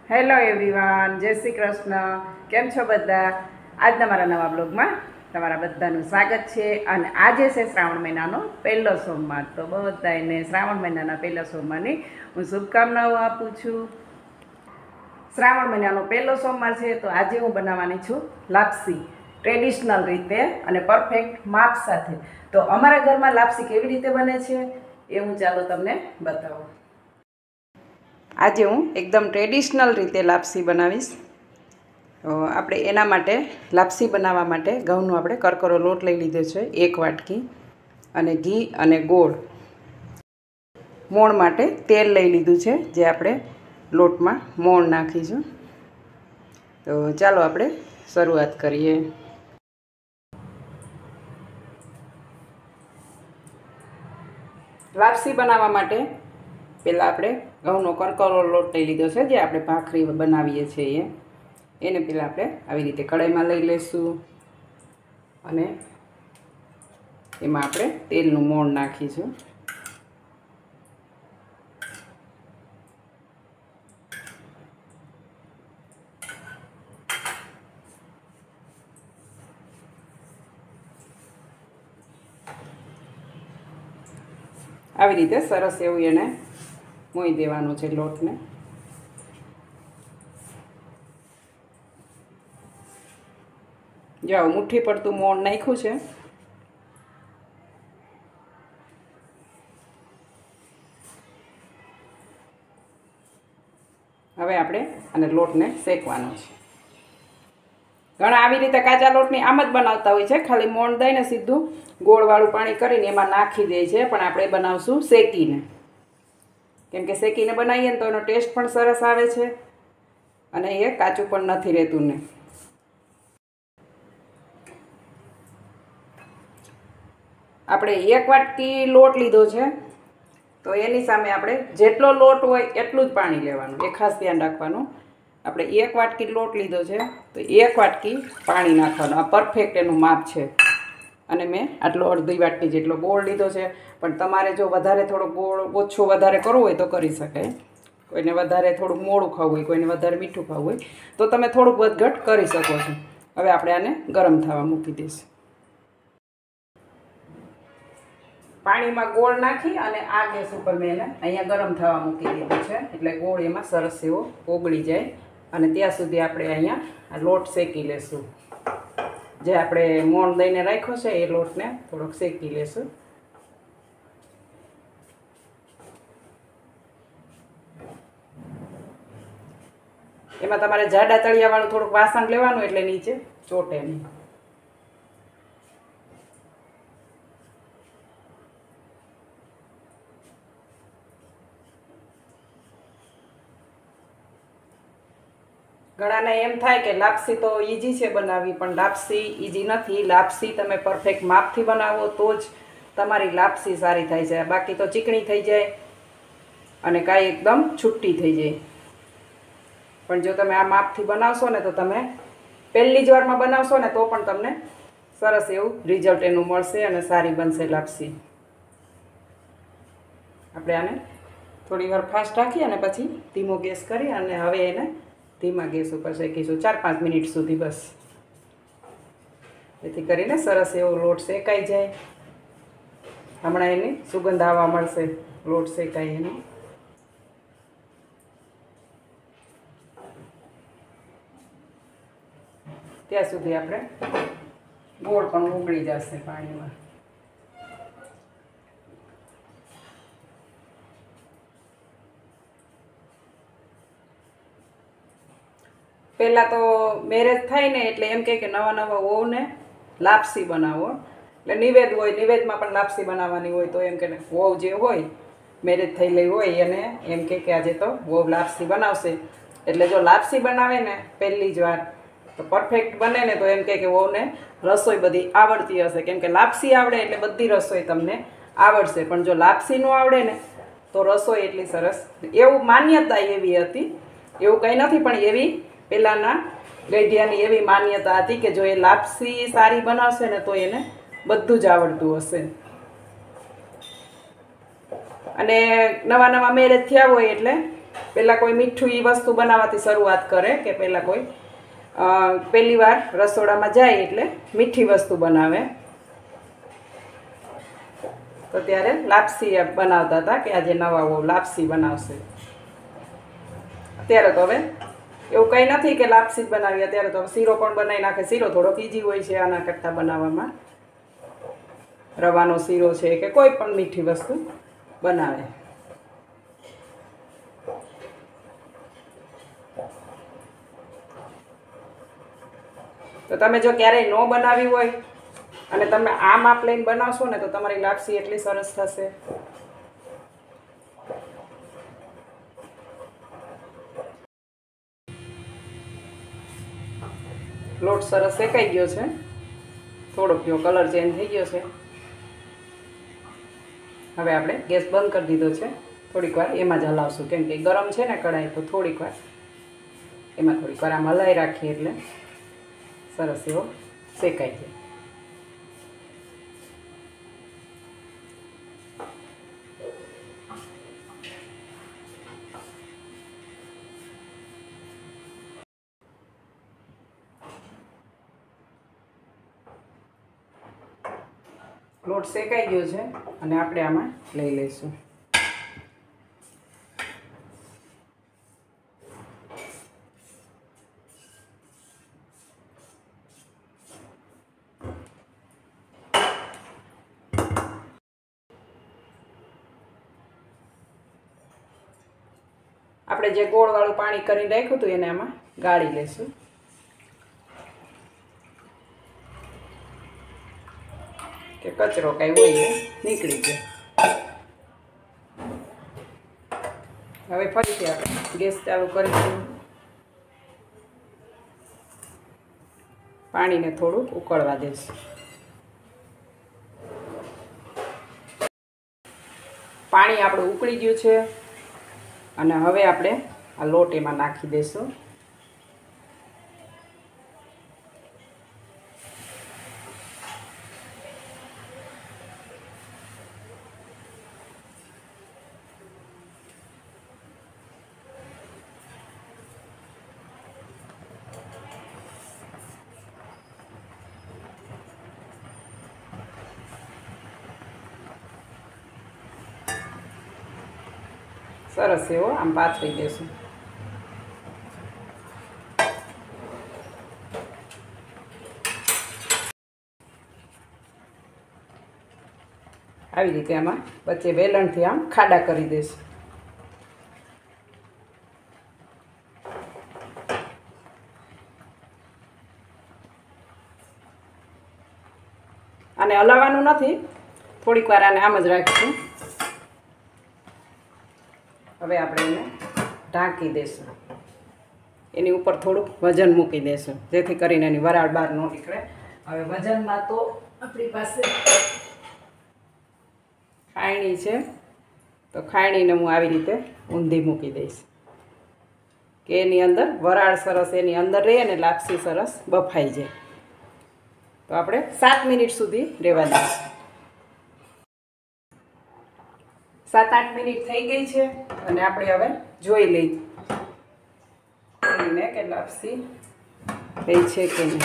Hello everyone, જય શ્રી કૃષ્ણ. કેમ છો બધા? આજના મારા નવા બ્લોગમાં તમારા બધાનું સ્વાગત છે. અને આજે છે શ્રાવણ મહિનાનો પહેલો સોમવાર. તો બધાને શ્રાવણ મહિનાના પહેલા સોમવારની હું શુભકામનાઓ આપું છું. શ્રાવણ મહિનાનો પહેલો સોમવાર છે, તો આજે હું બનાવવાની છું લાપસી ટ્રેડિશનલ રીતે અને પરફેક્ટ માપ સાથે. તો અમારા ઘરમાં લાપસી કેવી રીતે બને છે એ હું ચાલો તમને બતાવું. આજે હું એકદમ ટ્રેડિશનલ રીતે લાપસી બનાવીશ. આપણે એના માટે લાપસી બનાવવા માટે ઘઉંનો આપણે કરકરો લોટ લઈ લીધો છે 1 વાટકી, અને ઘી અને ગોળ. મોણ માટે તેલ લઈ લીધું છે, જે આપણે લોટમાં મોણ નાખીશું. તો ચાલો આપણે શરૂઆત કરીએ. લાપસી બનાવવા માટે પહેલાં આપણે ઘઉંનો કરકરો લોટ લઈ લીધો છે, જે આપણે ભાખરી બનાવીએ છીએ એને પહેલાં આપણે આવી રીતે કડાઈમાં લઈ લઈશું, અને એમાં આપણે તેલનું મોણ નાખીશું. આવી રીતે સરસ એવું એને મોઈ દેવાનું છે લોટને. જાઓ, મુઠ્ઠી પડતું મોણ નાખ્યું છે. હવે આપણે આને લોટને શેકવાનો છે. ઘણા આવી રીતે કાચા લોટની આમ જ બનાવતા હોય છે, ખાલી મોણ દઈને સીધું ગોળવાળું પાણી કરીને એમાં નાખી દે છે, પણ આપણે બનાવશું શેકીને. કેમ કે શેકીને બનાવીએ ને તો એનો ટેસ્ટ પણ સરસ આવે છે, અને એ કાચું પણ નથી રહેતું ને. આપણે 1 વાટકી લોટ લીધો છે, તો એની સામે આપણે જેટલો લોટ હોય એટલું જ પાણી લેવાનું. એ ખાસ ધ્યાન રાખવાનું. આપણે 1 વાટકી લોટ લીધો છે, તો 1 વાટકી પાણી નાખવાનું. આ પરફેક્ટ એનું માપ છે. અને મેં આટલો અડધી વાટકી જેટલો ગોળ લીધો છે, પણ તમારે જો વધારે થોડો ગોળ ઓછો વધારે કરવો હોય તો કરી શકાય. કોઈને વધારે થોડુંક મોળું ખાવું હોય, કોઈને વધારે મીઠું ખાવું હોય, તો તમે થોડુંક વધઘટ કરી શકો છો. હવે આપણે આને ગરમ થવા મૂકી દઈશું. પાણીમાં ગોળ નાખી અને આ ગેસ ઉપર મેં એને અહીંયા ગરમ થવા મૂકી દીધું છે, એટલે ગોળ એમાં સરસ એવો ઓગળી જાય. અને ત્યાં સુધી આપણે અહીંયા આ લોટ શેકી લેશું. જે આપણે મોણ દઈને રાખ્યો છે એ લોટને થોડોક શેકી લેશું. એમાં તમારે જાડા તળિયાવાળું થોડુંક વાસણ લેવાનું, એટલે નીચે ચોટે નહીં. ઘણાને એમ થાય કે લાપસી તો ઇઝી છે બનાવવી, પણ લાપસી ઇઝી નથી. લાપસી તમે પરફેક્ટ માપથી બનાવો તો જ તમારી લાપસી સારી થાય છે. બાકી તો ચીકણી થઈ જાય અને કાંઈ એકદમ છૂટી થઈ જાય. પણ જો તમે આ માપથી બનાવશો ને, તો તમે પહેલી જ વારમાં બનાવશો ને તો પણ તમને સરસ એવું રિઝલ્ટ એનું મળશે અને સારી બનશે લાપસી. આપણે આને થોડી વાર ફાસ્ટ રાખી અને પછી ધીમો ગેસ કરી અને હવે એને ધીમા ગેસ ઉપર શેકીશું 4-5 મિનિટ સુધી બસ. જેથી કરીને સરસ એવો લોટ શેકાઈ જાય. હમણાં એની સુગંધ આવવા મળશે લોટ શેકાય એની. ત્યાં સુધી આપણે ગોળ પણ ઉગળી જશે પાણીમાં. પહેલાં તો મેરેજ થાય ને એટલે એમ કહે કે નવા નવા વહુને લાપસી બનાવો. એટલે નિવેદ હોય, નિવેદમાં પણ લાપસી બનાવવાની હોય, તો એમ કે વહુ જે હોય મેરેજ થયેલી હોય એને એમ કે આજે તો વહુ લાપસી બનાવશે. એટલે જો લાપસી બનાવે ને પહેલી જ વાર તો પરફેક્ટ બને ને, તો એમ કે વહુને રસોઈ બધી આવડતી હશે. કેમ કે લાપસી આવડે એટલે બધી રસોઈ તમને આવડશે. પણ જો લાપસી ન આવડે ને તો રસોઈ એટલી સરસ, એવું માન્યતા એવી હતી. એવું કંઈ નથી, પણ એવી પહેલાંના ગઢિયાની એવી માન્યતા હતી કે જો એ લાપસી સારી બનાવશે ને તો એને બધું જ આવડતું હશે. અને નવા નવા મેરેજ થયા હોય એટલે પહેલાં કોઈ મીઠું એ વસ્તુ બનાવવાથી શરૂઆત કરે કે પહેલાં કોઈ પહેલી વાર રસોડામાં જાય એટલે મીઠી વસ્તુ બનાવે. તો ત્યારે લાપસી બનાવતા હતા કે આજે નવા લાપસી બનાવશે. અત્યારે તો હવે એવું કંઈ નથી કે લાપસી જ બનાવી, અત્યારે તો શીરો પણ બનાવી નાખે. શીરો થોડોક ઈજી હોય છે આના કરતાં બનાવવામાં. રવાનો શીરો છે કે કોઈ પણ મીઠી વસ્તુ બનાવે. તો તમે જો ક્યારેય ન બનાવી હોય અને તમે આ માપ લઈને બનાવશો ને તો તમારી લાપસી એટલી સરસ થશે. લોટ સરસ શેકાઈ ગયો છે, થોડોક જો કલર ચેન્જ થઈ ગયો છે. હવે આપણે ગેસ બંધ કરી દીધો છે. થોડીક વાર એમાં જ હલાવશું કેમ કે ગરમ છે ને કઢાઈ, તો થોડીક વાર એમાં થોડીક વાર આમ હલાવી રાખીએ એટલે સરસ એવો શેકાઈ જાય. લોટ શેકાઈ ગયો છે અને આપણે આમાં લઈ લઈશું. આપણે જે ગોળવાળું પાણી કરીને રાખ્યું હતું એને આમાં ગાળી લઈશું. કે કચરો કાંઈ હોય નીકળી જાય. હવે ફરીથી આપણે ગેસ ચાલુ કરીશું. પાણીને થોડું ઉકળવા દઈશું. પાણી આપણું ઉકળી ગયું છે અને હવે આપણે આ લોટ એમાં નાખી દઈશું. સરસ એવો આમ પાથરી દેશું. આવી રીતે આમાં વચ્ચે વેલણથી આમ ખાડા કરી દઈશું. આને હલાવવાનું નથી, થોડીક વાર આને આમ જ રાખીશું. હવે આપણે એને ઢાંકી દઈશું. એની ઉપર થોડુંક વજન મૂકી દઈશું જેથી કરીને એની વરાળ બહાર ન નીકળે. હવે વજનમાં તો આપણી પાસે ખાયણી છે, તો ખાયણીને હું આવી રીતે ઊંધી મૂકી દઈશ કે એની અંદર વરાળ સરસ એની અંદર રહે અને લાપસી સરસ બફાઈ જાય. તો આપણે 7 મિનિટ સુધી રહેવા દઈશું. 7-8 મિનિટ થઈ ગઈ છે અને આપણે હવે જોઈ લઈને કે લાપસી થઈ છે કે નહીં.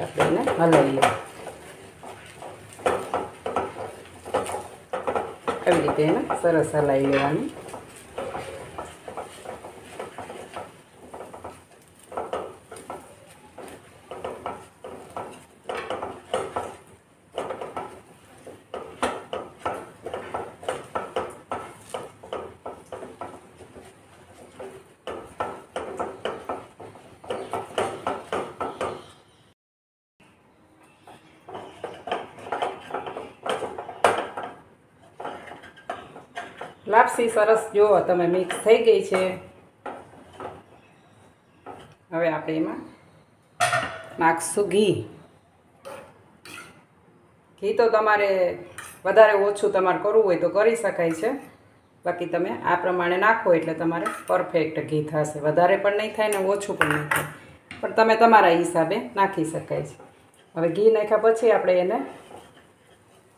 આપણે એને હલાવીએ. આવી રીતે એને સરસ હલાવી લેવાની. લાપસી સરસ જુઓ તમે મિક્સ થઈ ગઈ છે. હવે આપણે એમાં નાખશું ઘી. ઘી તો તમારે વધારે ઓછું તમારે કરવું હોય તો કરી શકાય છે. બાકી તમે આ પ્રમાણે નાખો એટલે તમારે પરફેક્ટ ઘી થશે. વધારે પણ નહીં થાય ને ઓછું પણ નહીં થાય, પણ તમે તમારા હિસાબે નાખી શકાય છે. હવે ઘી નાખ્યા પછી આપણે એને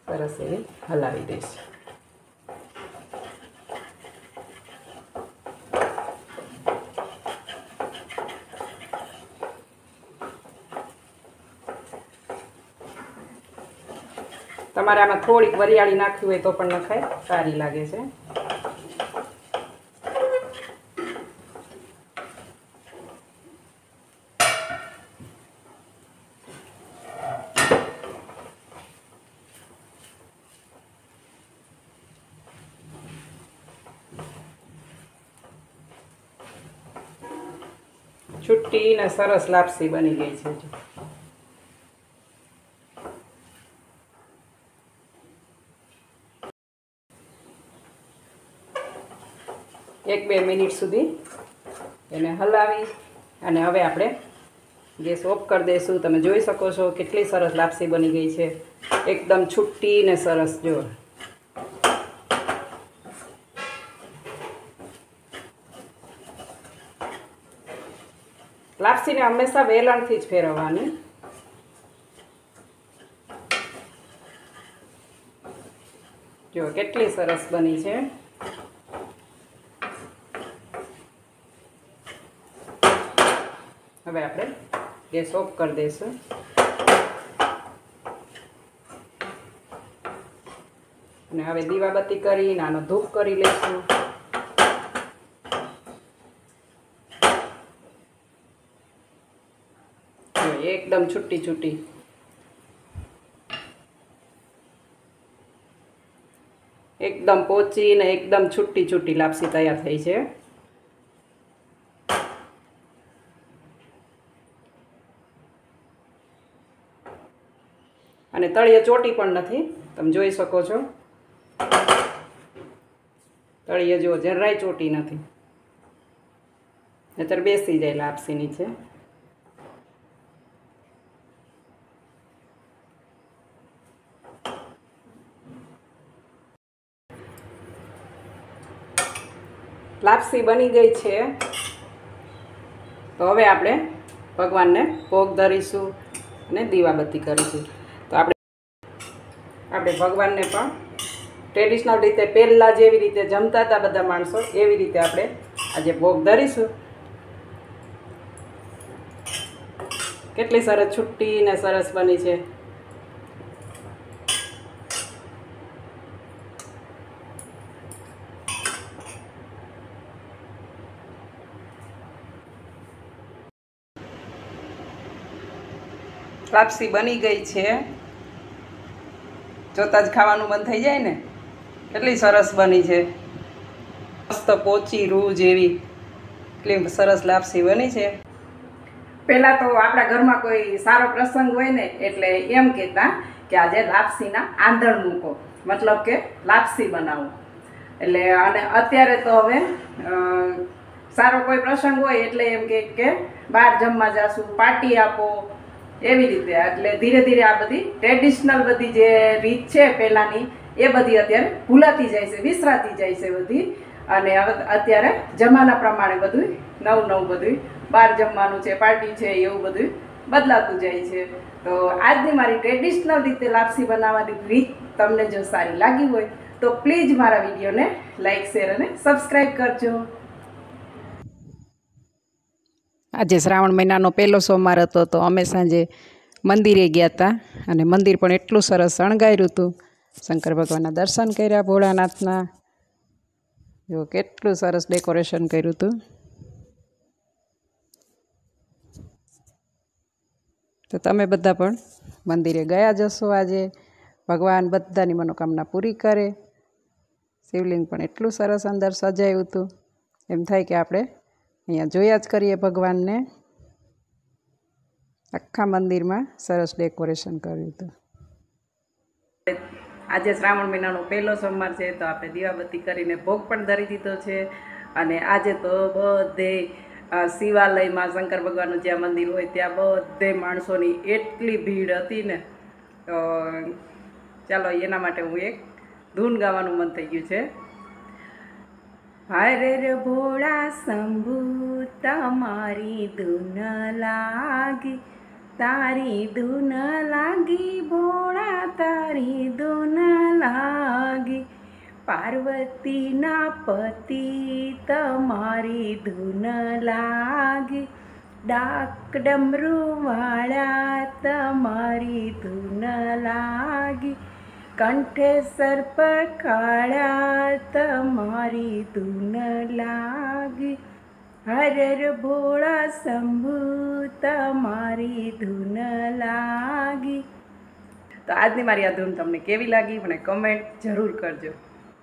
સરસ એવી હલાવી દઈશ. તમારે આમાં થોડીક વરિયાળી નાખવી હોય તો પણ નખાય, સારી લાગે છે. છુટ્ટી ને સરસ લાપસી બની ગઈ છે. એક બે મિનિટ સુધી એને હલાવી અને હવે આપણે ગેસ ઓફ કરી દઈશું. તમે જોઈ શકો છો કેટલી સરસ લાપસી બની ગઈ છે, એકદમ છુટ્ટી ને સરસ. જો લાપસીને હંમેશા વેલણથી જ ફેરવવાની. જો કેટલી સરસ બની છે. હવે આપણે ગેસ ઓફ કરી દઈશું અને હવે દીવાબત્તી કરી નાનો ધૂપ કરી લઈશું. એકદમ છૂટી છૂટી એકદમ પોચી ને એકદમ છૂટી છૂટી લાપસી તૈયાર થઈ છે. અને તળિયે ચોટી પણ નથી, તમે જોઈ શકો છો. તળિયે જો જરાય ચોટી નથી, નહીંતર બેસી જાય લાપસી નીચે. લાપસી બની ગઈ છે. તો હવે આપણે ભગવાનને ભોગ ધરીશું અને દીવાબત્તી કરીશું. તો આપણે ભગવાનને પણ ટ્રેડિશનલ રીતે પહેલાં જેવી રીતે જમતા હતા બધા માણસો, એવી રીતે આપણે આજે ભોગ ધરીશું. કેટલી સરસ છુટ્ટી ને સરસ બની છે. લાપસી બની ગઈ છે. જોતાં જ ખાવાનું મન થઈ જાય ને. કેટલી સરસ બની છે, મસ્ત પોચી રૂ જેવી એટલી સરસ લાપસી બની છે. પહેલાં તો આપણા ઘરમાં કોઈ સારો પ્રસંગ હોય ને એટલે એમ કહેતા કે આજે લાપસીના આંધણ મૂકો, મતલબ કે લાપસી બનાવો. એટલે અને અત્યારે તો હવે સારો કોઈ પ્રસંગ હોય એટલે એમ કે બહાર જમવા જાશું, પાર્ટી આપો, એવી રીતે. એટલે ધીરે ધીરે આ બધી ટ્રેડિશનલ બધી જે રીત છે પહેલાંની એ બધી અત્યારે ભૂલાતી જાય છે, વિસરાતી જાય છે બધી. અને હવે અત્યારે જમાના પ્રમાણે બધું નવું નવું બધું બહાર જમવાનું છે, પાર્ટી છે, એવું બધું બદલાતું જાય છે. તો આજની મારી ટ્રેડિશનલ રીતે લાપસી બનાવવાની રીત તમને જો સારી લાગી હોય તો પ્લીઝ મારા વિડીયોને લાઈક, શેર અને સબસ્ક્રાઈબ કરજો. આજે શ્રાવણ મહિનાનો પહેલો સોમવાર હતો તો અમે સાંજે મંદિરે ગયા હતા અને મંદિર પણ એટલું સરસ શણગાર્યું હતું. શંકર ભગવાનના દર્શન કર્યા, ભોળાનાથના. જો કેટલું સરસ ડેકોરેશન કર્યું હતું. તો તમે બધા પણ મંદિરે ગયા જશો આજે. ભગવાન બધાની મનોકામના પૂરી કરે. શિવલિંગ પણ એટલું સરસ અંદર સજાયું હતું, એમ થાય કે આપણે અહીંયા જોયા જ કરીએ ભગવાનને. આખા મંદિરમાં સરસ ડેકોરેશન કર્યું હતું. આજે શ્રાવણ મહિનાનો પહેલો સોમવાર છે તો આપણે દીવાબત્તી કરીને ભોગ પણ ધરી દીધો છે. અને આજે તો બધે શિવાલયમાં શંકર ભગવાનનું જ્યાં મંદિર હોય ત્યાં બધે માણસોની એટલી ભીડ હતી ને. તો ચાલો એના માટે હું એક ધૂન ગાવાનું મન થઈ ગયું છે. હરે રે ભોળા શંભુ તમારી ધૂન લાગી, તારી ધૂન લાગી ભોળા તારી ધૂન લાગી પાર્વતીના પતિ તમારી ધૂન લાગી ડાક ડમરૂવાળા તમારી ધૂન લાગી કંઠે સર્પ કાળા તમારી ધૂન લાગી હર ભોળા શંભુ તમારી ધૂન લાગી. તો આજની મારી આ ધૂન તમને કેવી લાગી મને કમેન્ટ જરૂર કરજો.